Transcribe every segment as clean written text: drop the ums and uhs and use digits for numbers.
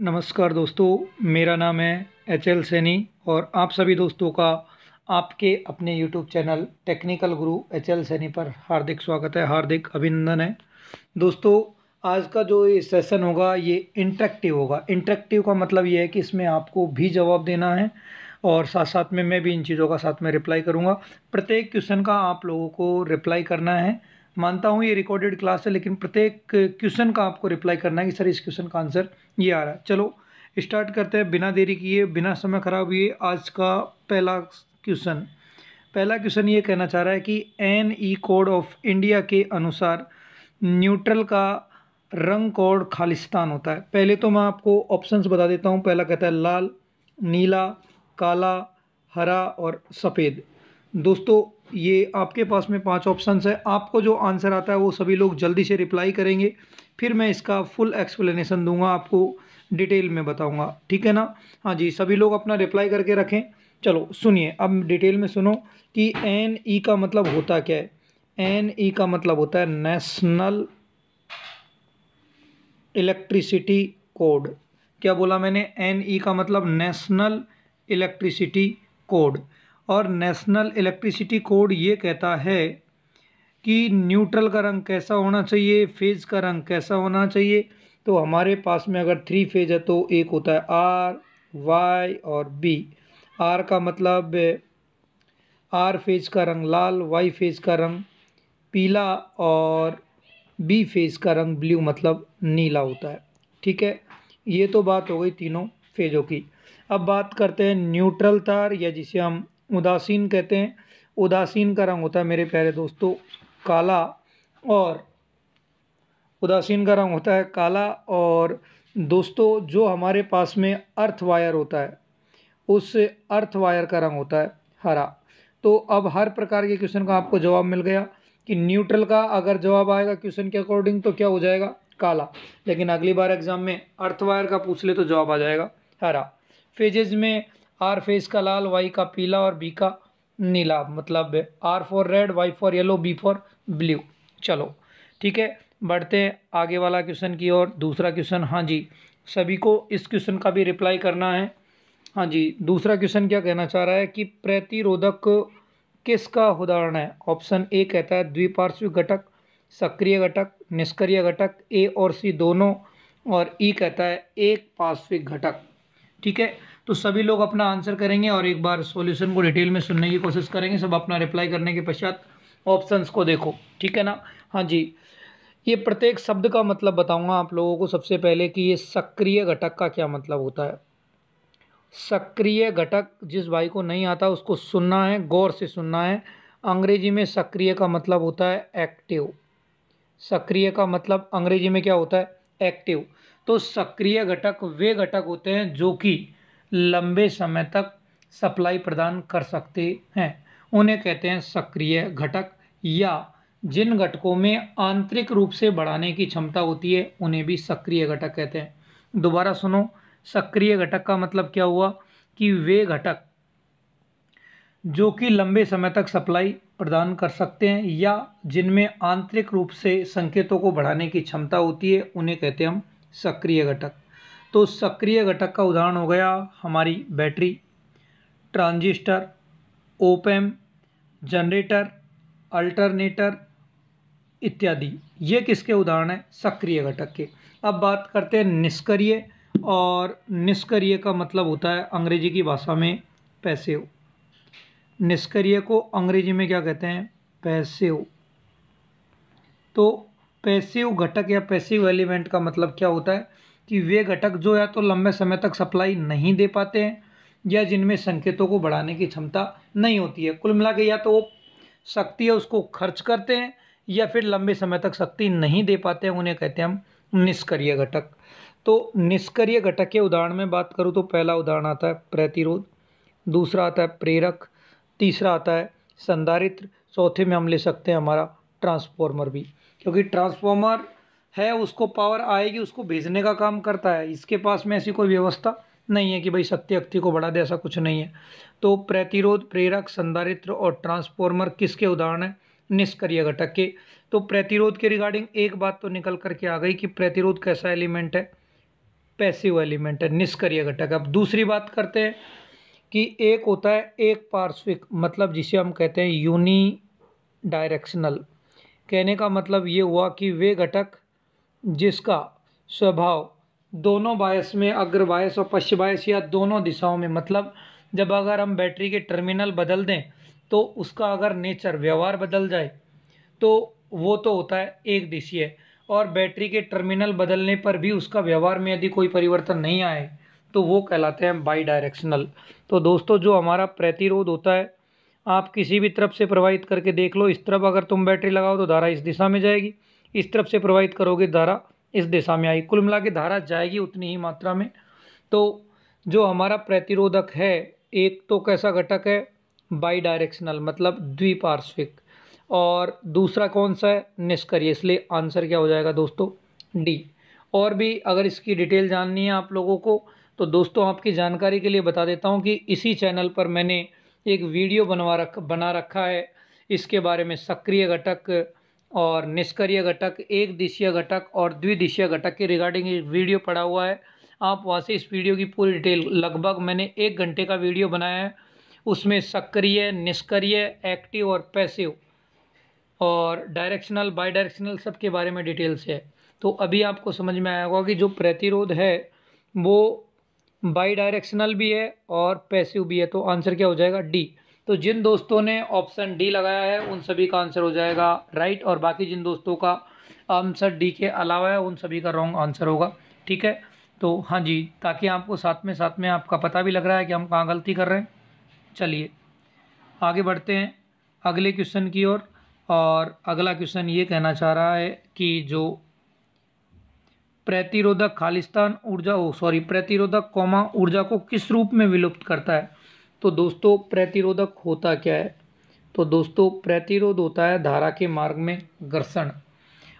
नमस्कार दोस्तों, मेरा नाम है HL सैनी और आप सभी दोस्तों का आपके अपने YouTube चैनल टेक्निकल गुरु HL सैनी पर हार्दिक स्वागत है, हार्दिक अभिनंदन है। दोस्तों, आज का जो ये सेशन होगा ये इंटरेक्टिव होगा। इंटरेक्टिव का मतलब ये है कि इसमें आपको भी जवाब देना है और साथ साथ में मैं भी इन चीज़ों का साथ में रिप्लाई करूँगा। प्रत्येक क्वेश्चन का आप लोगों को रिप्लाई करना है। मानता हूँ ये रिकॉर्डेड क्लास है, लेकिन प्रत्येक क्वेश्चन का आपको रिप्लाई करना है कि सर इस क्वेश्चन का आंसर ये आ रहा है। चलो स्टार्ट करते हैं बिना देरी किए, बिना समय खराब हुए। आज का पहला क्वेश्चन ये कहना चाह रहा है कि NE कोड ऑफ इंडिया के अनुसार न्यूट्रल का रंग कोड खालिस्तान होता है। पहले तो मैं आपको ऑप्शंस बता देता हूँ। पहला कहता है लाल, नीला, काला, हरा और सफ़ेद। दोस्तों, ये आपके पास में 5 ऑप्शंस है। आपको जो आंसर आता है वो सभी लोग जल्दी से रिप्लाई करेंगे, फिर मैं इसका फुल एक्सप्लेनेशन दूंगा, आपको डिटेल में बताऊंगा। ठीक है ना? हाँ जी, सभी लोग अपना रिप्लाई करके रखें। चलो सुनिए, अब डिटेल में सुनो कि NE का मतलब होता क्या है। NE का मतलब होता है नेशनल इलेक्ट्रिसिटी कोड। क्या बोला मैंने? NE का मतलब नेशनल इलेक्ट्रिसिटी कोड। और नेशनल इलेक्ट्रिसिटी कोड ये कहता है कि न्यूट्रल का रंग कैसा होना चाहिए, फेज का रंग कैसा होना चाहिए। तो हमारे पास में अगर 3 फेज है तो एक होता है R, Y और B। R का मतलब R फेज का रंग लाल, Y फेज का रंग पीला और B फेज का रंग ब्लू मतलब नीला होता है। ठीक है, ये तो बात हो गई तीनों फेजों की। अब बात करते हैं न्यूट्रल तार, या जिसे हम उदासीन कहते हैं। उदासीन का रंग होता है मेरे प्यारे दोस्तों काला, और उदासीन का रंग होता है काला। और दोस्तों, जो हमारे पास में अर्थ वायर होता है उस अर्थ वायर का रंग होता है हरा। तो अब हर प्रकार के क्वेश्चन का आपको जवाब मिल गया कि न्यूट्रल का अगर जवाब आएगा क्वेश्चन के अकॉर्डिंग तो क्या हो जाएगा? काला। लेकिन अगली बार एग्जाम में अर्थ वायर का पूछ ले तो जवाब आ जाएगा हरा। फेजेज में R फेज का लाल, Y का पीला और B का नीला, मतलब R for red, Y for yellow, B for blue. चलो ठीक है, बढ़ते हैं आगे वाला क्वेश्चन की ओर। दूसरा क्वेश्चन, हाँ जी, सभी को इस क्वेश्चन का भी रिप्लाई करना है। हाँ जी, दूसरा क्वेश्चन क्या कहना चाह रहा है कि प्रतिरोधक किसका उदाहरण है? ऑप्शन ए कहता है द्विपार्श्विक घटक, सक्रिय घटक, निष्क्रिय घटक, ए और सी दोनों, और ई कहता है एक पार्श्विक घटक। ठीक है, तो सभी लोग अपना आंसर करेंगे और एक बार सॉल्यूशन को डिटेल में सुनने की कोशिश करेंगे। सब अपना रिप्लाई करने के पश्चात ऑप्शंस को देखो। ठीक है ना? हाँ जी, ये प्रत्येक शब्द का मतलब बताऊंगा आप लोगों को। सबसे पहले कि ये सक्रिय घटक का क्या मतलब होता है। सक्रिय घटक, जिस भाई को नहीं आता उसको सुनना है, गौर से सुनना है। अंग्रेजी में सक्रिय का मतलब होता है एक्टिव। सक्रिय का मतलब अंग्रेजी में क्या होता है? एक्टिव। तो सक्रिय घटक वे घटक होते हैं जो कि लंबे समय तक सप्लाई प्रदान कर सकते हैं, उन्हें कहते हैं सक्रिय घटक। या जिन घटकों में आंतरिक रूप से बढ़ाने की क्षमता होती है उन्हें भी सक्रिय घटक कहते हैं। दोबारा सुनो, सक्रिय घटक का मतलब क्या हुआ कि वे घटक जो कि लंबे समय तक सप्लाई प्रदान कर सकते हैं या जिनमें आंतरिक रूप से संकेतों को बढ़ाने की क्षमता होती है उन्हें कहते हैं हम सक्रिय घटक। तो सक्रिय घटक का उदाहरण हो गया हमारी battery, transistor, op amp, generator, alternator इत्यादि। ये किसके उदाहरण हैं? सक्रिय घटक के। अब बात करते हैं निष्क्रिय, और निष्क्रिय का मतलब होता है अंग्रेजी की भाषा में पैसिव। निष्क्रिय को अंग्रेजी में क्या कहते हैं? पैसिव। तो पैसिव घटक या पैसिव एलिमेंट का मतलब क्या होता है कि वे घटक जो या तो लंबे समय तक सप्लाई नहीं दे पाते हैं या जिनमें संकेतों को बढ़ाने की क्षमता नहीं होती है। कुल मिला के या तो वो शक्ति है उसको खर्च करते हैं या फिर लंबे समय तक शक्ति नहीं दे पाते हैं, उन्हें कहते हैं हम निष्क्रिय घटक। तो निष्क्रिय घटक के उदाहरण में बात करूँ तो पहला उदाहरण आता है प्रतिरोध, दूसरा आता है प्रेरक, तीसरा आता है संधारित्र, चौथे में हम ले सकते हैं हमारा ट्रांसफॉर्मर भी, क्योंकि ट्रांसफॉर्मर है उसको पावर आएगी उसको भेजने का काम करता है। इसके पास में ऐसी कोई व्यवस्था नहीं है कि भाई शक्ति को बढ़ा दे, ऐसा कुछ नहीं है। तो प्रतिरोध, प्रेरक, संधारित्र और ट्रांसफॉर्मर किसके उदाहरण है? निष्क्रिय घटक के। तो प्रतिरोध के रिगार्डिंग एक बात तो निकल करके आ गई कि प्रतिरोध कैसा एलिमेंट है? पैसिव एलिमेंट है, निष्क्रिय घटक। अब दूसरी बात करते हैं कि एक होता है एक पार्श्विक, मतलब जिसे हम कहते हैं यूनी डायरेक्शनल। कहने का मतलब ये हुआ कि वे घटक जिसका स्वभाव दोनों बायस में, अग्र बायस और पश्च बायस या दोनों दिशाओं में, मतलब जब अगर हम बैटरी के टर्मिनल बदल दें तो उसका अगर नेचर, व्यवहार बदल जाए तो वो तो होता है एक दिशीय, और बैटरी के टर्मिनल बदलने पर भी उसका व्यवहार में यदि कोई परिवर्तन नहीं आए तो वो कहलाते हैं बाई डायरेक्शनल। तो दोस्तों जो हमारा प्रतिरोध होता है, आप किसी भी तरफ से प्रवाहित करके देख लो। इस तरफ अगर तुम बैटरी लगाओ तो धारा इस दिशा में जाएगी, इस तरफ से प्रवाहित करोगे धारा इस दिशा में आएगी, कुल मिला के धारा जाएगी उतनी ही मात्रा में। तो जो हमारा प्रतिरोधक है, एक तो कैसा घटक है, बाई डायरेक्शनल मतलब द्विपार्श्विक, और दूसरा कौन सा है, निष्क्रिय। इसलिए आंसर क्या हो जाएगा दोस्तों, डी। और भी अगर इसकी डिटेल जाननी है आप लोगों को तो दोस्तों आपकी जानकारी के लिए बता देता हूँ कि इसी चैनल पर मैंने एक वीडियो बना रखा है इसके बारे में, सक्रिय घटक और निष्क्रिय घटक, एक दिशीय घटक और द्विदिशीय घटक के रिगार्डिंग एक वीडियो पड़ा हुआ है। आप वहाँ से इस वीडियो की पूरी डिटेल, लगभग मैंने 1 घंटे का वीडियो बनाया है, उसमें सक्रिय, निष्क्रिय, एक्टिव और पैसिव और डायरेक्शनल, बाई डायरेक्शनल सब के बारे में डिटेल से है। तो अभी आपको समझ में आया होगा कि जो प्रतिरोध है वो बाई डायरेक्शनल भी है और पैसिव भी है। तो आंसर क्या हो जाएगा, डी। तो जिन दोस्तों ने ऑप्शन डी लगाया है उन सभी का आंसर हो जाएगा राइट, और बाकी जिन दोस्तों का आंसर डी के अलावा है उन सभी का रॉन्ग आंसर होगा। ठीक है, तो हाँ जी, ताकि आपको साथ में आपका पता भी लग रहा है कि हम कहाँ गलती कर रहे हैं। चलिए आगे बढ़ते हैं अगले क्वेश्चन की ओर। और अगला क्वेश्चन ये कहना चाह रहा है कि जो प्रतिरोधक खालिस्तान ऊर्जा प्रतिरोधक ऊर्जा को किस रूप में विलुप्त करता है। तो दोस्तों प्रतिरोधक होता क्या है, तो दोस्तों प्रतिरोध होता है धारा के मार्ग में घर्षण,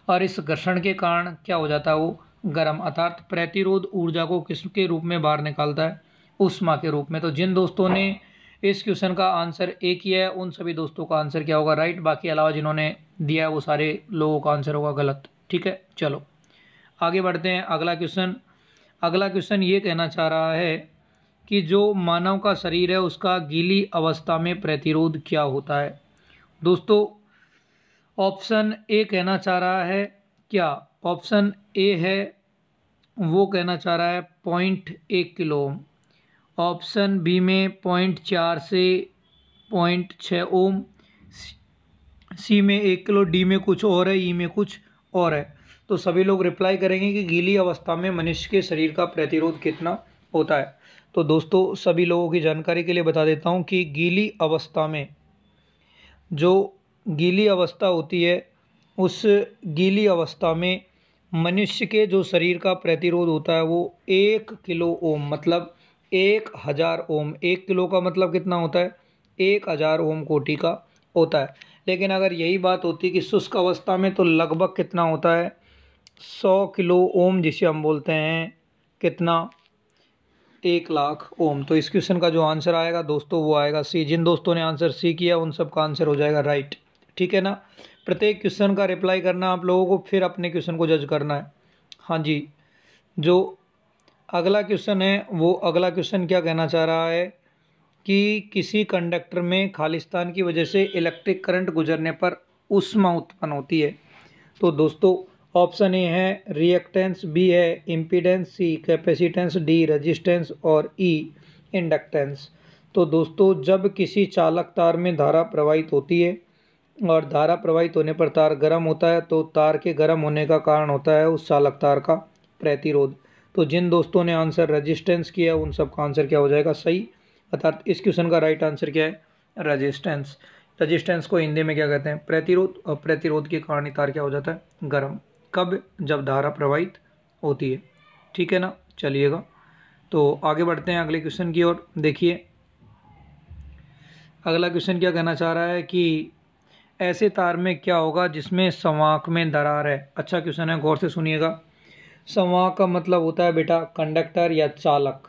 और इस घर्षण के कारण क्या हो जाता है, वो गर्म, अर्थात प्रतिरोध ऊर्जा को किसके रूप में बाहर निकालता है, ऊष्मा के रूप में। तो जिन दोस्तों ने इस क्वेश्चन का आंसर ए किया है उन सभी दोस्तों का आंसर क्या होगा, राइट। बाकी अलावा जिन्होंने दिया है वो सारे लोगों का आंसर होगा गलत। ठीक है, चलो आगे बढ़ते हैं। अगला क्वेश्चन ये कहना चाह रहा है कि जो मानव का शरीर है उसका गीली अवस्था में प्रतिरोध क्या होता है। दोस्तों ऑप्शन ए कहना चाह रहा है, क्या ऑप्शन ए है वो कहना चाह रहा है 0.1 किलो ओम, ऑप्शन बी में 0.4 से 0.6 ओम, सी में 1 किलो, डी में कुछ और है, ई में कुछ और है। तो सभी लोग रिप्लाई करेंगे कि गीली अवस्था में मनुष्य के शरीर का प्रतिरोध कितना होता है। तो दोस्तों सभी लोगों की जानकारी के लिए बता देता हूं कि गीली अवस्था में, जो गीली अवस्था होती है उस गीली अवस्था में मनुष्य के जो शरीर का प्रतिरोध होता है वो 1 किलो ओम, मतलब 1000 ओम। 1 किलो का मतलब कितना होता है, 1000 ओम कोटि का होता है। लेकिन अगर यही बात होती कि शुष्क अवस्था में तो लगभग कितना होता है, 100 किलो ओम, जिसे हम बोलते हैं कितना, 1 लाख ओम। तो इस क्वेश्चन का जो आंसर आएगा दोस्तों वो आएगा सी। जिन दोस्तों ने आंसर सी किया उन सब का आंसर हो जाएगा राइट। ठीक है ना, प्रत्येक क्वेश्चन का रिप्लाई करना आप लोगों को, फिर अपने क्वेश्चन को जज करना है। हाँ जी, जो अगला क्वेश्चन है वो अगला क्वेश्चन क्या कहना चाह रहा है कि किसी कंडक्टर में खालिस्तान की वजह से इलेक्ट्रिक करंट गुजरने पर ऊष्मा उत्पन्न होती है। तो दोस्तों ऑप्शन ए है रिएक्टेंस, बी है इम्पीडेंस, सी कैपेसिटेंस, डी रेजिस्टेंस और ई इंडक्टेंस। तो दोस्तों जब किसी चालक तार में धारा प्रवाहित होती है और धारा प्रवाहित होने पर तार गर्म होता है तो तार के गर्म होने का कारण होता है उस चालक तार का प्रतिरोध। तो जिन दोस्तों ने आंसर रेजिस्टेंस किया उन सब का आंसर क्या हो जाएगा, सही। अर्थात इस क्वेश्चन का राइट आंसर क्या है, रेजिस्टेंस। रेजिस्टेंस को हिंदी में क्या कहते हैं, प्रतिरोध, और प्रतिरोध के कारण तार क्या हो जाता है, गर्म। कब, जब धारा प्रवाहित होती है। ठीक है ना, चलिएगा तो आगे बढ़ते हैं अगले क्वेश्चन की ओर। देखिए अगला क्वेश्चन क्या कहना चाह रहा है कि ऐसे तार में क्या होगा जिसमें संवाहक में दरार है। अच्छा क्वेश्चन है, गौर से सुनिएगा। संवाहक का मतलब होता है बेटा कंडक्टर या चालक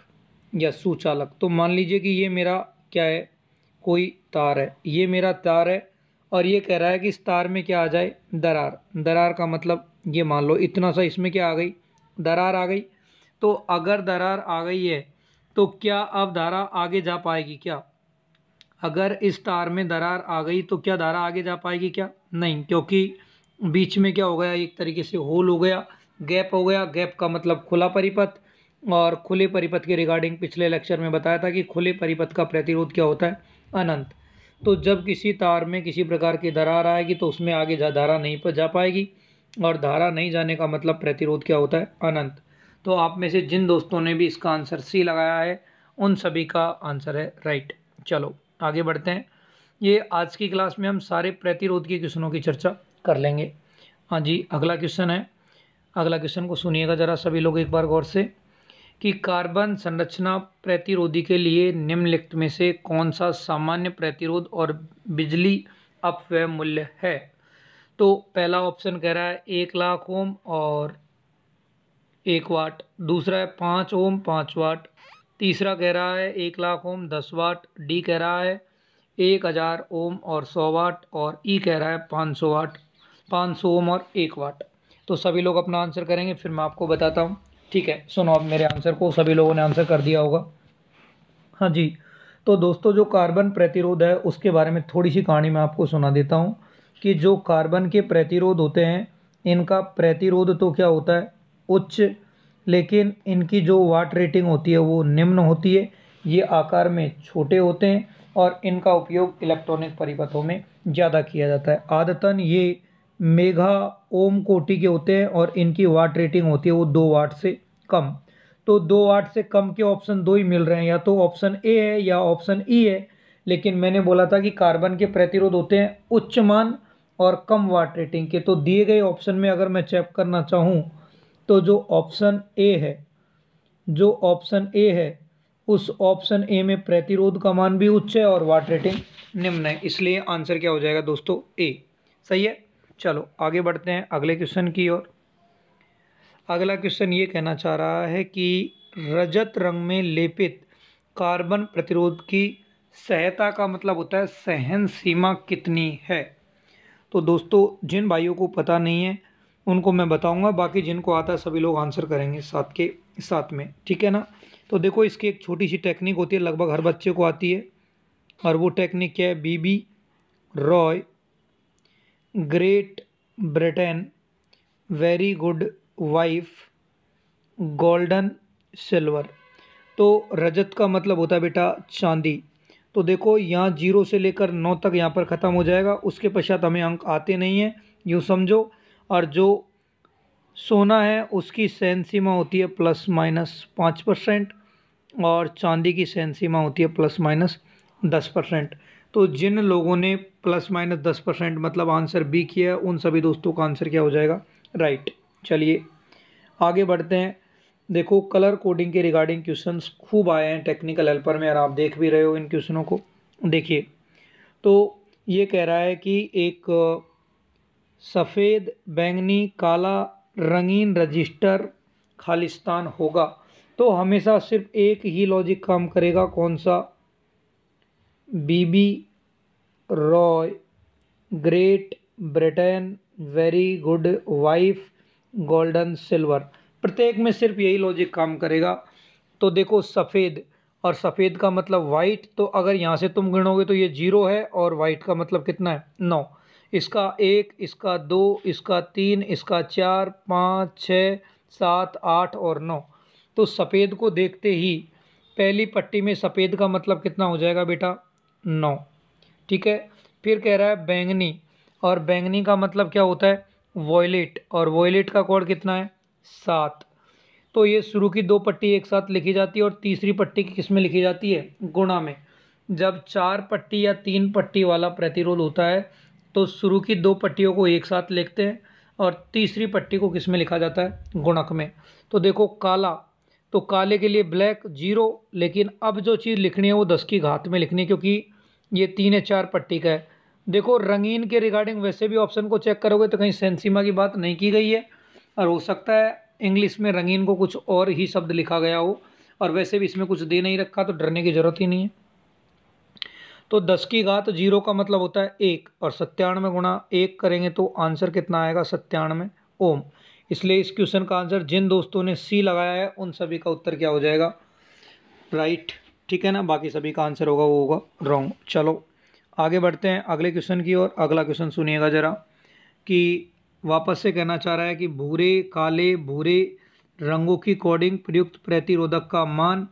या सुचालक। तो मान लीजिए कि ये मेरा क्या है, कोई तार है, ये मेरा तार है और ये कह रहा है कि इस तार में क्या आ जाए, दरार। दरार का मतलब ये मान लो इतना सा इसमें क्या आ गई, दरार आ गई। तो अगर दरार आ गई है तो क्या अब धारा आगे जा पाएगी क्या? अगर इस तार में दरार आ गई तो क्या धारा आगे जा पाएगी क्या? नहीं, क्योंकि बीच में क्या हो गया, एक तरीके से होल हो गया, गैप हो गया। गैप का मतलब खुला परिपथ, और खुले परिपथ के रिगार्डिंग पिछले लेक्चर में बताया था कि खुले परिपथ का प्रतिरोध क्या होता है? अनंत। तो जब किसी तार में किसी प्रकार की दरार आएगी तो उसमें आगे धारा नहीं जा पाएगी, और धारा नहीं जाने का मतलब प्रतिरोध क्या होता है? अनंत। तो आप में से जिन दोस्तों ने भी इसका आंसर सी लगाया है उन सभी का आंसर है राइट। चलो आगे बढ़ते हैं। ये आज की क्लास में हम सारे प्रतिरोध के क्वेश्चनों की चर्चा कर लेंगे। हाँ जी, अगला क्वेश्चन है। अगला क्वेश्चन को सुनिएगा जरा सभी लोग एक बार गौर से, कि कार्बन संरचना प्रतिरोधी के लिए निम्नलिखित में से कौन सा सामान्य प्रतिरोध और बिजली अपव्यय मूल्य है? तो पहला ऑप्शन कह रहा है 1,00,000 ओम और 1 वाट, दूसरा है 5 ओम 5 वाट, तीसरा कह रहा है 1,00,000 ओम 10 वाट, डी कह रहा है 1,000 ओम और 100 वाट, और ई कह रहा है 500 वाट, 500 ओम और 1 वाट। तो सभी लोग अपना आंसर करेंगे, फिर मैं आपको बताता हूँ। ठीक है, सुनो अब मेरे आंसर को। सभी लोगों ने आंसर कर दिया होगा। हाँ जी, तो दोस्तों जो कार्बन प्रतिरोध है उसके बारे में थोड़ी सी कहानी मैं आपको सुना देता हूँ, कि जो कार्बन के प्रतिरोध होते हैं इनका प्रतिरोध तो क्या होता है? उच्च, लेकिन इनकी जो वाट रेटिंग होती है वो निम्न होती है। ये आकार में छोटे होते हैं और इनका उपयोग इलेक्ट्रॉनिक परिपथों में ज़्यादा किया जाता है। आदतन ये मेगा ओम कोटि के होते हैं और इनकी वाट रेटिंग होती है वो 2 वाट से कम। तो 2 वाट से कम के ऑप्शन 2 ही मिल रहे हैं, या तो ऑप्शन ए है या ऑप्शन ई है। लेकिन मैंने बोला था कि कार्बन के प्रतिरोध होते हैं उच्च मान और कम वाट रेटिंग के। तो दिए गए ऑप्शन में अगर मैं चेक करना चाहूँ तो जो ऑप्शन ए है उस ऑप्शन ए में प्रतिरोध का मान भी उच्च है और वाट रेटिंग निम्न है, इसलिए आंसर क्या हो जाएगा दोस्तों? ए। सही है। चलो आगे बढ़ते हैं अगले क्वेश्चन की ओर। अगला क्वेश्चन ये कहना चाह रहा है कि रजत रंग में लेपित कार्बन प्रतिरोध की सहता का मतलब होता है सहन सीमा कितनी है? तो दोस्तों जिन भाइयों को पता नहीं है उनको मैं बताऊंगा, बाकी जिनको आता है सभी लोग आंसर करेंगे साथ के साथ में। ठीक है ना? तो देखो इसकी एक छोटी सी टेक्निक होती है, लगभग हर बच्चे को आती है, और वो टेक्निक क्या है? B B Roy, great Britain, very good wife, golden silver. तो रजत का मतलब होता है बेटा चांदी। तो देखो यहाँ 0 से लेकर 9 तक यहाँ पर ख़त्म हो जाएगा, उसके पश्चात हमें अंक आते नहीं हैं, यूँ समझो। और जो सोना है उसकी सहन सीमा होती है ±5%, और चांदी की सहन सीमा होती है ±10%। तो जिन लोगों ने ±10% मतलब आंसर बी किया उन सभी दोस्तों का आंसर क्या हो जाएगा? राइट। चलिए आगे बढ़ते हैं। देखो कलर कोडिंग के रिगार्डिंग क्वेश्चंस खूब आए हैं टेक्निकल हेल्पर में, और आप देख भी रहे हो इन क्वेश्चनों को। देखिए तो ये कह रहा है कि एक सफ़ेद, बैंगनी, काला रंगीन रजिस्टर खालिस्तान होगा तो हमेशा सिर्फ एक ही लॉजिक काम करेगा, कौन सा? B B Roy, great Britain, very good wife, golden silver. प्रत्येक में सिर्फ यही लॉजिक काम करेगा। तो देखो सफ़ेद, और सफ़ेद का मतलब वाइट, तो अगर यहाँ से तुम गिनोगे तो ये 0 है, और वाइट का मतलब कितना है? 9। इसका 1, इसका 2, इसका 3, इसका 4, 5, 6, 7, 8 और 9। तो सफ़ेद को देखते ही पहली पट्टी में सफ़ेद का मतलब कितना हो जाएगा बेटा? 9। ठीक है। फिर कह रहा है बैंगनी, और बैंगनी का मतलब क्या होता है? वॉयलेट, और वॉयलेट का कोड कितना है? 7। तो ये शुरू की 2 पट्टी एक साथ लिखी जाती है और तीसरी पट्टी की किस में लिखी जाती है? गुणा में। जब 4 पट्टी या 3 पट्टी वाला प्रतिरोध होता है तो शुरू की 2 पट्टियों को एक साथ लिखते हैं और तीसरी पट्टी को किस में लिखा जाता है? गुणक में। तो देखो काला, तो काले के लिए ब्लैक 0, लेकिन अब जो चीज़ लिखनी है वो 10 की घात में लिखनी है, क्योंकि ये 3 या 4 पट्टी का है। देखो रंगीन के रिगार्डिंग वैसे भी ऑप्शन को चेक करोगे तो कहीं सेंसीमा की बात नहीं की गई है, और हो सकता है इंग्लिश में रंगीन को कुछ और ही शब्द लिखा गया हो, और वैसे भी इसमें कुछ दे नहीं रखा तो डरने की ज़रूरत ही नहीं है। तो 10 की घात 0 का मतलब होता है 1, और 97 गुणा 1 करेंगे तो आंसर कितना आएगा? 97 ओम। इसलिए इस क्वेश्चन का आंसर जिन दोस्तों ने सी लगाया है उन सभी का उत्तर क्या हो जाएगा, राइट। ठीक है ना, बाकी सभी का आंसर होगा वो होगा रॉन्ग। चलो आगे बढ़ते हैं अगले क्वेश्चन की ओर। अगला क्वेश्चन सुनिएगा जरा, कि वापस से कहना चाह रहा है कि भूरे काले भूरे रंगों की कोडिंग प्रयुक्त प्रतिरोधक का मान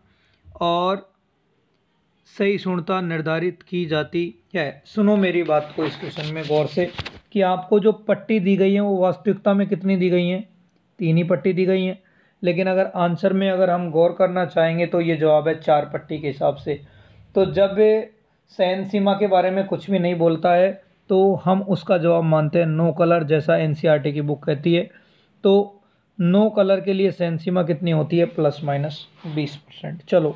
और सहिष्णुता निर्धारित की जाती है। सुनो मेरी बात को इस क्वेश्चन में गौर से, कि आपको जो पट्टी दी गई है वो वास्तविकता में कितनी दी गई हैं, 3 ही पट्टी दी गई हैं। लेकिन अगर आंसर में अगर हम गौर करना चाहेंगे तो ये जवाब है 4 पट्टी के हिसाब से। तो जब सहन सीमा के बारे में कुछ भी नहीं बोलता है तो हम उसका जवाब मानते हैं नो कलर, जैसा एनसीईआरटी की बुक कहती है। तो नो कलर के लिए सहन सीमा कितनी होती है, ±20%। चलो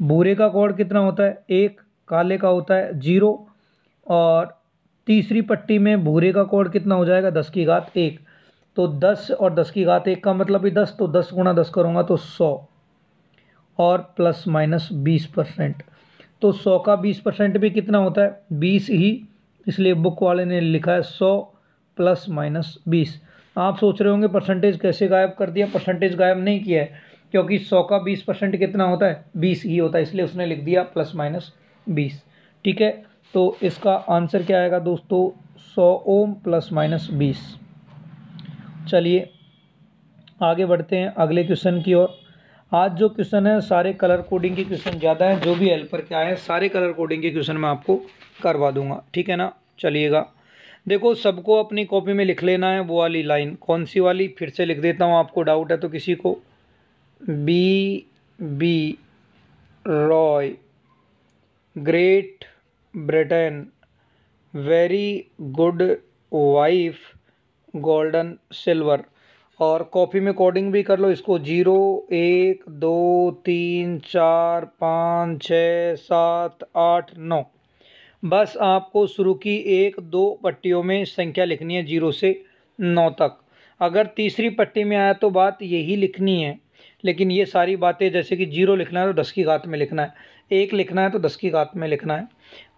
भूरे का कोड कितना होता है 1, काले का होता है 0, और तीसरी पट्टी में भूरे का कोड कितना हो जाएगा 10 की घात 1। तो 10 और 10 की घात 1 का मतलब भी 10, तो 10 गुणा 10 करूँगा तो 100 और ±20%। तो 100 का 20% भी कितना होता है 20 ही, इसलिए बुक वाले ने लिखा है 100 ±20। आप सोच रहे होंगे परसेंटेज कैसे गायब कर दिया, परसेंटेज गायब नहीं किया है, क्योंकि 100 का 20% कितना होता है 20 ही होता है, इसलिए उसने लिख दिया ±20। ठीक है, तो इसका आंसर क्या आएगा दोस्तों, 100 ओम ±20। चलिए आगे बढ़ते हैं अगले क्वेश्चन की ओर। आज जो क्वेश्चन है सारे कलर कोडिंग के क्वेश्चन ज़्यादा हैं, जो भी हेल्पर क्या है सारे कलर कोडिंग के क्वेश्चन मैं आपको करवा दूंगा। ठीक है ना, चलिएगा देखो सबको अपनी कॉपी में लिख लेना है वो वाली लाइन। कौन सी वाली, फिर से लिख देता हूँ, आपको डाउट है तो किसी को। B Roy, great Britain, very good wife, golden silver. और कॉपी में कोडिंग भी कर लो इसको, 0 1 2 3 4 5 6 7 8 9। बस आपको शुरू की 1 2 पट्टियों में संख्या लिखनी है 0 से 9 तक। अगर तीसरी पट्टी में आया तो बात यही लिखनी है, लेकिन ये सारी बातें जैसे कि 0 लिखना है तो 10 की घात में लिखना है, 1 लिखना है तो 10 की घात में लिखना है।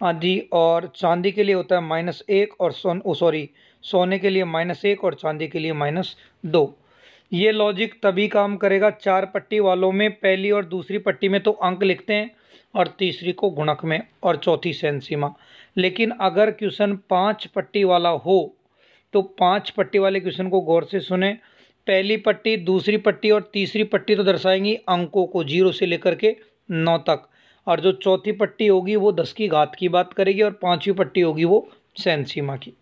हाँ जी, और चांदी के लिए होता है -1 और सोने के लिए -1 और चांदी के लिए -2। ये लॉजिक तभी काम करेगा 4 पट्टी वालों में। पहली और दूसरी पट्टी में तो अंक लिखते हैं और तीसरी को गुणक में और चौथी सहन सीमा। लेकिन अगर क्वेश्चन 5 पट्टी वाला हो तो 5 पट्टी वाले क्वेश्चन को गौर से सुने। पहली पट्टी, दूसरी पट्टी और तीसरी पट्टी तो दर्शाएंगी अंकों को 0 से लेकर के 9 तक, और जो चौथी पट्टी होगी वो 10 की घात की बात करेगी, और 5वीं पट्टी होगी वो सहन सीमा की।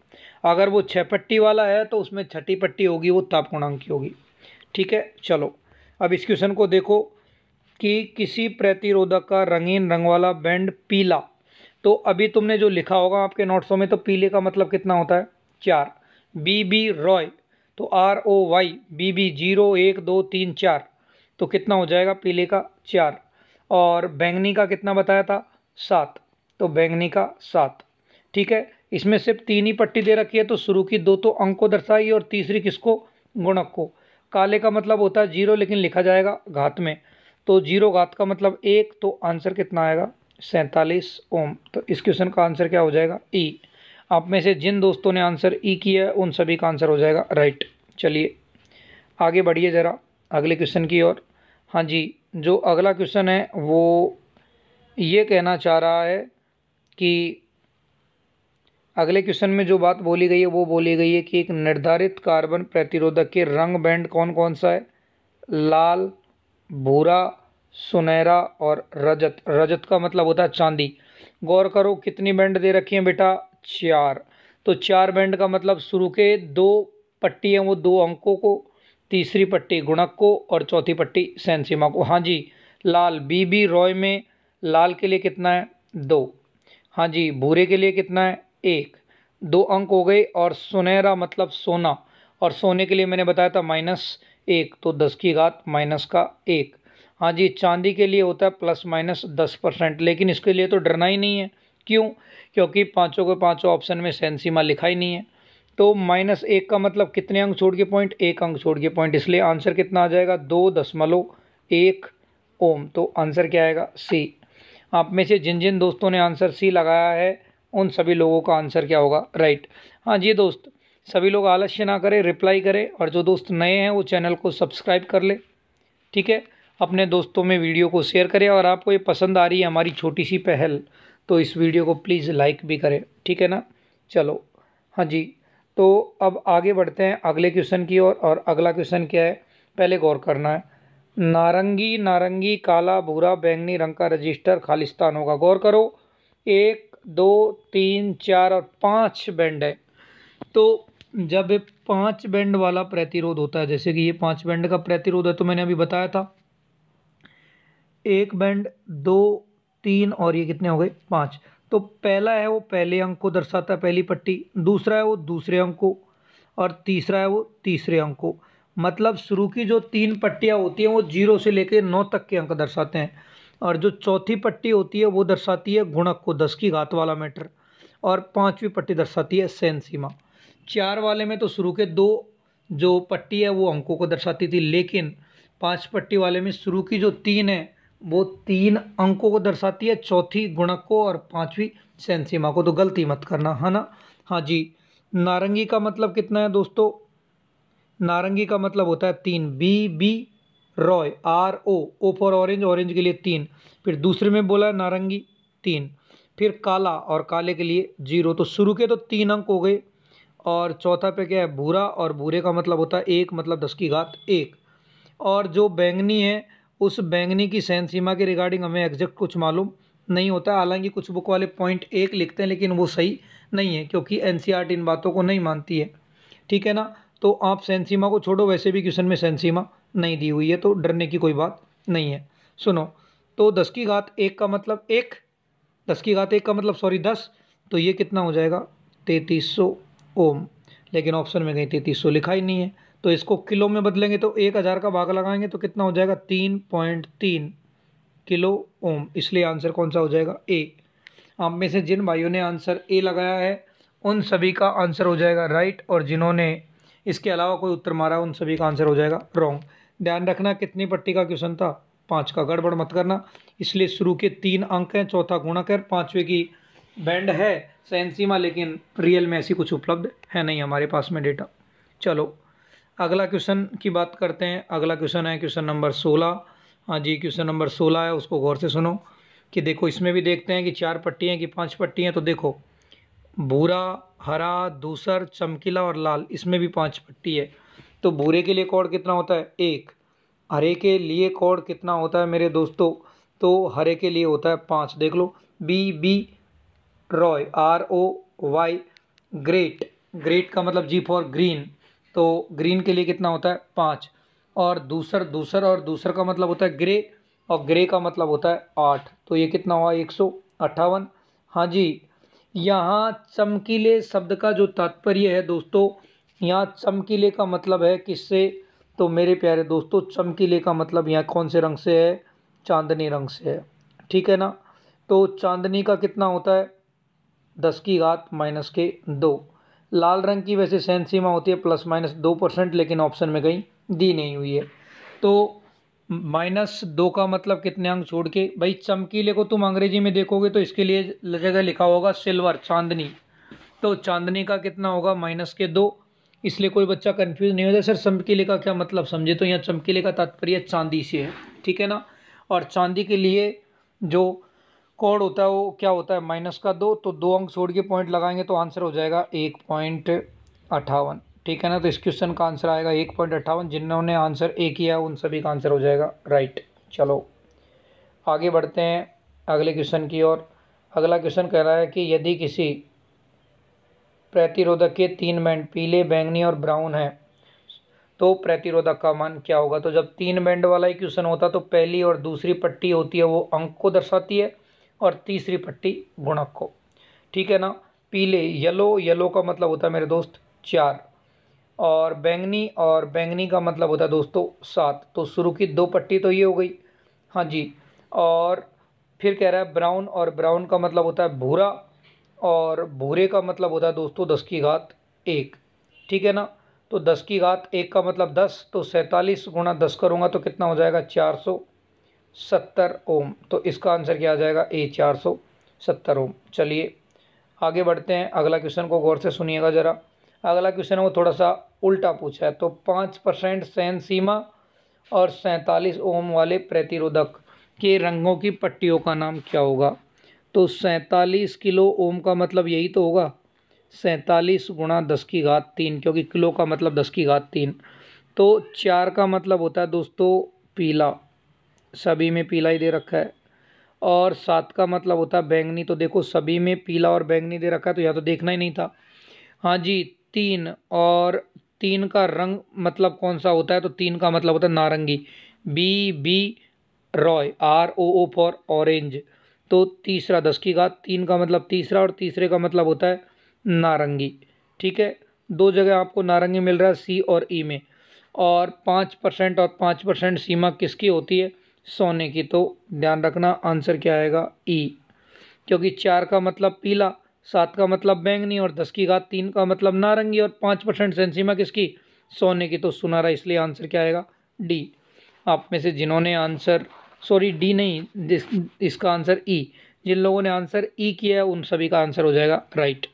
अगर वो 6 पट्टी वाला है तो उसमें छठी पट्टी होगी वो ताप गुणांक की होगी। ठीक है, चलो अब इस क्वेश्चन को देखो, कि किसी प्रतिरोधक का रंगीन रंग वाला बैंड पीला। तो अभी तुमने जो लिखा होगा आपके नोट्सों में, तो पीले का मतलब कितना होता है 4। बी रॉय, तो ROY, BB 0 1 2 3 4, तो कितना हो जाएगा पीले का 4। और बैंगनी का कितना बताया था 7, तो बैंगनी का 7। ठीक है, इसमें सिर्फ 3 ही पट्टी दे रखी है, तो शुरू की 2 तो अंक को दर्शाई और तीसरी किसको, गुणक को। काले का मतलब होता है 0, लेकिन लिखा जाएगा घात में, तो 0 घात का मतलब 1, तो आंसर कितना आएगा 47 ओम। तो इस क्वेश्चन का आंसर क्या हो जाएगा ई। आप में से जिन दोस्तों ने आंसर ई किया है उन सभी का आंसर हो जाएगा राइट। चलिए आगे बढ़िए ज़रा अगले क्वेश्चन की ओर। हाँ जी, जो अगला क्वेश्चन है वो ये कहना चाह रहा है कि अगले क्वेश्चन में जो बात बोली गई है वो बोली गई है कि एक निर्धारित कार्बन प्रतिरोधक के रंग बैंड कौन कौन सा है, लाल, भूरा, सुनहरा और रजत। रजत का मतलब होता है चांदी। गौर करो कितनी बैंड दे रखी हैं बेटा 4। तो 4 बैंड का मतलब शुरू के 2 पट्टी हैं वो 2 अंकों को, तीसरी पट्टी गुणक को और चौथी पट्टी सहन सीमा को। हाँ जी, लाल BB रॉय में लाल के लिए कितना है 2। हाँ जी, भूरे के लिए कितना है 1, 2 अंक हो गए। और सुनहरा मतलब सोना, और सोने के लिए मैंने बताया था -1, तो 10 की घात -1। हाँ जी, चांदी के लिए होता है ±10%, लेकिन इसके लिए तो डरना ही नहीं है। क्यों, क्योंकि पाँचों के पाँचों ऑप्शन में सहन सीमा लिखा ही नहीं है। तो -1 का मतलब कितने अंक छोड़ के पॉइंट, 1 अंक छोड़ के पॉइंट, इसलिए आंसर कितना आ जाएगा 2.1 ओम। तो आंसर क्या आएगा सी। आप में से जिन जिन दोस्तों ने आंसर सी लगाया है उन सभी लोगों का आंसर क्या होगा राइट। हाँ जी दोस्त, सभी लोग आलस्य ना करें, रिप्लाई करें, और जो दोस्त नए हैं वो चैनल को सब्सक्राइब कर ले। ठीक है, अपने दोस्तों में वीडियो को शेयर करें, और आपको ये पसंद आ रही है हमारी छोटी सी पहल तो इस वीडियो को प्लीज़ लाइक भी करें। ठीक है ना। चलो, हाँ जी, तो अब आगे बढ़ते हैं अगले क्वेश्चन की ओर। और अगला क्वेश्चन क्या है, पहले गौर करना है। नारंगी, नारंगी, काला, भूरा, बैंगनी रंग का रजिस्टर खालिस्तान होगा। गौर करो, 1 2 3 4 और 5 बैंड है। तो जब 5 बैंड वाला प्रतिरोध होता है, जैसे कि ये 5 बैंड का प्रतिरोध है, तो मैंने अभी बताया था 1 बैंड, 2, 3 और ये कितने हो गए 5। तो पहला है वो पहले अंक को दर्शाता है, पहली पट्टी। दूसरा है वो दूसरे अंक को, और तीसरा है वो तीसरे अंक को। मतलब शुरू की जो 3 पट्टियाँ होती हैं वो 0 से लेकर 9 तक के अंक दर्शाते हैं, और जो चौथी पट्टी होती है वो दर्शाती है गुणक को, 10 की घात वाला मैटर, और 5वीं पट्टी दर्शाती है सेन सीमा। 4 वाले में तो शुरू के 2 जो पट्टी है वो अंकों को दर्शाती थी, लेकिन 5 पट्टी वाले में शुरू की जो 3 है वो 3 अंकों को दर्शाती है, चौथी गुणक को और 5वीं सेन सीमा को। तो गलती मत करना, है ना। हाँ जी, नारंगी का मतलब कितना है दोस्तों, नारंगी का मतलब होता है 3, B B Roy, R O, O for orange, orange के लिए 3। फिर दूसरे में बोला है नारंगी 3, फिर काला, और काले के लिए 0। तो शुरू के तो 3 अंक हो गए, और चौथा पे क्या है भूरा, और भूरे का मतलब होता है 1, मतलब 10 की घात 1। और जो बैंगनी है उस बैंगनी की सेन सीमा के रिगार्डिंग हमें एग्जैक्ट कुछ मालूम नहीं होता, हालांकि कुछ बुक वाले 0.1 लिखते हैं, लेकिन वो सही नहीं है क्योंकि एनसीईआरटी इन बातों को नहीं मानती है। ठीक है ना। तो आप सेन सीमा को छोड़ो, वैसे भी क्वेश्चन में सेन सीमा नहीं दी हुई है, तो डरने की कोई बात नहीं है। सुनो, तो 10 की घात 1 का मतलब 1, 10 की घात 1 का मतलब सॉरी 10, तो ये कितना हो जाएगा 3300 ओम। लेकिन ऑप्शन में कहीं 3300 लिखा ही नहीं है, तो इसको किलो में बदलेंगे तो 1000 का भाग लगाएंगे तो कितना हो जाएगा 3.3 किलो ओम। इसलिए आंसर कौन सा हो जाएगा ए। आप में से जिन भाइयों ने आंसर ए लगाया है उन सभी का आंसर हो जाएगा राइट, और जिन्होंने इसके अलावा कोई उत्तर मारा उन सभी का आंसर हो जाएगा रॉन्ग। ध्यान रखना कितनी पट्टी का क्वेश्चन था, 5 का, गड़बड़ मत करना। इसलिए शुरू के 3 अंक हैं, चौथा गुणक है, 5वें की बैंड है सेन सीमा, लेकिन रियल में ऐसी कुछ उपलब्ध है नहीं हमारे पास में डेटा। चलो अगला क्वेश्चन की बात करते हैं। अगला क्वेश्चन है क्वेश्चन नंबर 16। हाँ जी, क्वेश्चन नंबर 16 है, उसको गौर से सुनो कि देखो इसमें भी देखते हैं कि 4 पट्टी हैं कि 5 पट्टी हैं। तो देखो भूरा, हरा, धूसर, चमकीला और लाल, इसमें भी 5 पट्टी है। तो भूरे के लिए कोड कितना होता है 1, हरे के लिए कोड कितना होता है मेरे दोस्तों, तो हरे के लिए होता है 5। देख लो, B B Roy, R O Y, great, great का मतलब जी फॉर ग्रीन, तो ग्रीन के लिए कितना होता है 5। और दूसर, दूसर और दूसर का मतलब होता है ग्रे, और ग्रे का मतलब होता है 8। तो ये कितना हुआ 158। हाँ जी, यहाँ चमकीले शब्द का जो तात्पर्य है दोस्तों, यहाँ चमकीले का मतलब है किससे, तो मेरे प्यारे दोस्तों चमकीले का मतलब यहाँ कौन से रंग से है, चांदनी रंग से है। ठीक है ना। तो चांदनी का कितना होता है 10 की घात -2। लाल रंग की वैसे सेन सीमा होती है ±2%, लेकिन ऑप्शन में कहीं दी नहीं हुई है। तो -2 का मतलब कितने अंक छोड़ के, भाई चमकीले को तुम अंग्रेजी में देखोगे तो इसके लिए जगह लिखा होगा सिल्वर, चांदनी। तो चांदनी का कितना होगा -2। इसलिए कोई बच्चा कंफ्यूज नहीं हो जाए सर चमकीले का क्या मतलब समझे, तो यहाँ चमकीले का तात्पर्य चांदी से है। ठीक है ना। और चांदी के लिए जो कोड होता है वो क्या होता है -2। तो 2 अंक छोड़ के पॉइंट लगाएंगे तो आंसर हो जाएगा 1.58। ठीक है ना। तो इस क्वेश्चन का आंसर आएगा 1.58। जिन्होंने आंसर ए किया उन सभी का आंसर हो जाएगा राइट। चलो आगे बढ़ते हैं अगले क्वेश्चन की ओर। अगला क्वेश्चन कह रहा है कि यदि किसी प्रतिरोधक के 3 बैंड पीले, बैंगनी और ब्राउन है तो प्रतिरोधक का मान क्या होगा। तो जब 3 बैंड वाला ही क्वेश्चन होता तो पहली और दूसरी पट्टी होती है वो अंक को दर्शाती है, और तीसरी पट्टी गुणक को। ठीक है ना। पीले, येलो, येलो का मतलब होता है मेरे दोस्त 4, और बैंगनी का मतलब होता है दोस्तों 7। तो शुरू की 2 पट्टी तो ये हो गई। हाँ जी। और फिर कह रहा है ब्राउन, और ब्राउन का मतलब होता है भूरा, और भूरे का मतलब होता है दोस्तों 10 की घात 1। ठीक है ना। तो 10 की घात 1 का मतलब 10, तो 47 गुणा 10 करूँगा तो कितना हो जाएगा 470 ओम। तो इसका आंसर क्या आ जाएगा ए 470 ओम। चलिए आगे बढ़ते हैं। अगला क्वेश्चन को गौर से सुनिएगा ज़रा। अगला क्वेश्चन है वो थोड़ा सा उल्टा पूछा है। तो 5% सहन सीमा और 47 ओम वाले प्रतिरोधक के रंगों की पट्टियों का नाम क्या होगा? तो 47 किलो ओम का मतलब यही तो होगा, 47 गुणा 10⁻3, क्योंकि किलो का मतलब 10⁻3। तो 4 का मतलब होता है दोस्तों पीला, सभी में पीला ही दे रखा है। और 7 का मतलब होता है बैंगनी, तो देखो सभी में पीला और बैंगनी दे रखा है, तो यहाँ तो देखना ही नहीं था। हाँ जी 3, और 3 का रंग मतलब कौन सा होता है? तो 3 का मतलब होता है नारंगी, B Roy, ROO for orange. तो तीसरा 10⁻3 का मतलब तीसरा, और तीसरे का मतलब होता है नारंगी। ठीक है, दो जगह आपको नारंगी मिल रहा है, सी और ई में। और 5% और 5% सीमा किसकी होती है? सोने की। तो ध्यान रखना आंसर क्या आएगा? ई, क्योंकि 4 का मतलब पीला, 7 का मतलब बैंगनी, और 10⁻3 का मतलब नारंगी, और 5% सेंसीमा किसकी? सोने की। तो सुनहरा, इसलिए आंसर क्या आएगा? डी। आप में से जिन्होंने आंसर, सॉरी डी नहीं, इसका आंसर ई, जिन लोगों ने आंसर ई किया है उन सभी का आंसर हो जाएगा राइट।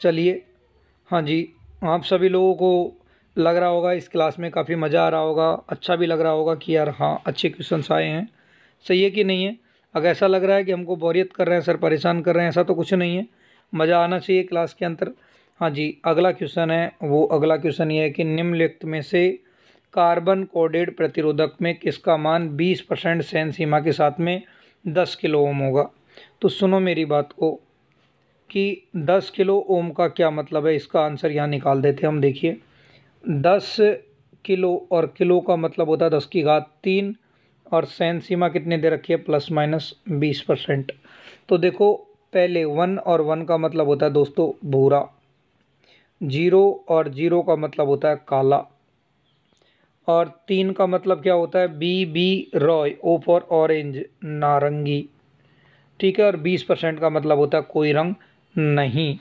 चलिए, हाँ जी, आप सभी लोगों को लग रहा होगा इस क्लास में काफ़ी मज़ा आ रहा होगा, अच्छा भी लग रहा होगा कि यार हाँ अच्छे क्वेश्चंस आए हैं। सही है कि नहीं है? अगर ऐसा लग रहा है कि हमको बोरियत कर रहे हैं, सर परेशान कर रहे हैं, ऐसा तो कुछ नहीं है, मज़ा आना चाहिए क्लास के अंदर। हाँ जी, अगला क्वेश्चन है वो, अगला क्वेश्चन ये है कि निम्नलिखित में से कार्बन कोडेड प्रतिरोधक में किसका मान 20% सहन सीमा के साथ में 10 किलो ओम होगा? तो सुनो मेरी बात को कि 10 किलो ओम का क्या मतलब है, इसका आंसर यहाँ निकाल देते हम। देखिए 10 किलो, और किलो का मतलब होता है 10⁻3, और सहन सीमा कितने दे रखी है? ±20%। तो देखो पहले 1 और 1 का मतलब होता है दोस्तों भूरा, 0 और 0 का मतलब होता है काला, और 3 का मतलब क्या होता है? B Roy, O for orange, नारंगी। ठीक है, और 20% का मतलब होता है कोई रंग नहीं।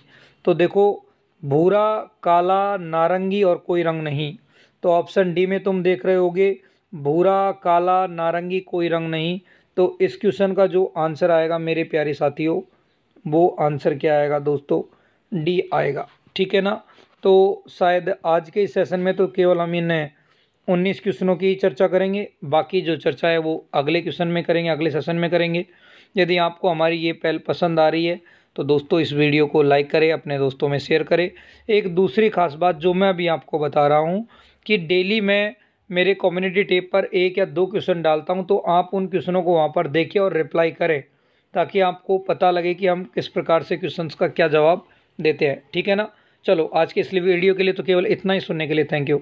तो देखो भूरा, काला, नारंगी और कोई रंग नहीं, तो ऑप्शन डी में तुम देख रहे होगे भूरा, काला, नारंगी, कोई रंग नहीं। तो इस क्वेश्चन का जो आंसर आएगा मेरे प्यारे साथियों, वो आंसर क्या आएगा दोस्तों? डी आएगा। ठीक है ना? तो शायद आज के इस सेशन में तो केवल हम इन 19 क्वेश्चनों की चर्चा करेंगे, बाकी जो चर्चा है वो अगले क्वेश्चन में करेंगे, अगले सेशन में करेंगे। यदि आपको हमारी ये पहल पसंद आ रही है तो दोस्तों इस वीडियो को लाइक करें, अपने दोस्तों में शेयर करें। एक दूसरी खास बात जो मैं अभी आपको बता रहा हूँ कि डेली मैं मेरे कम्युनिटी टेब पर 1 या 2 क्वेश्चन डालता हूँ, तो आप उन क्वेश्चनों को वहाँ पर देखें और रिप्लाई करें, ताकि आपको पता लगे कि हम किस प्रकार से क्वेश्चंस का क्या जवाब देते हैं। ठीक है ना? चलो आज के इस वीडियो के लिए तो केवल इतना ही, सुनने के लिए थैंक यू।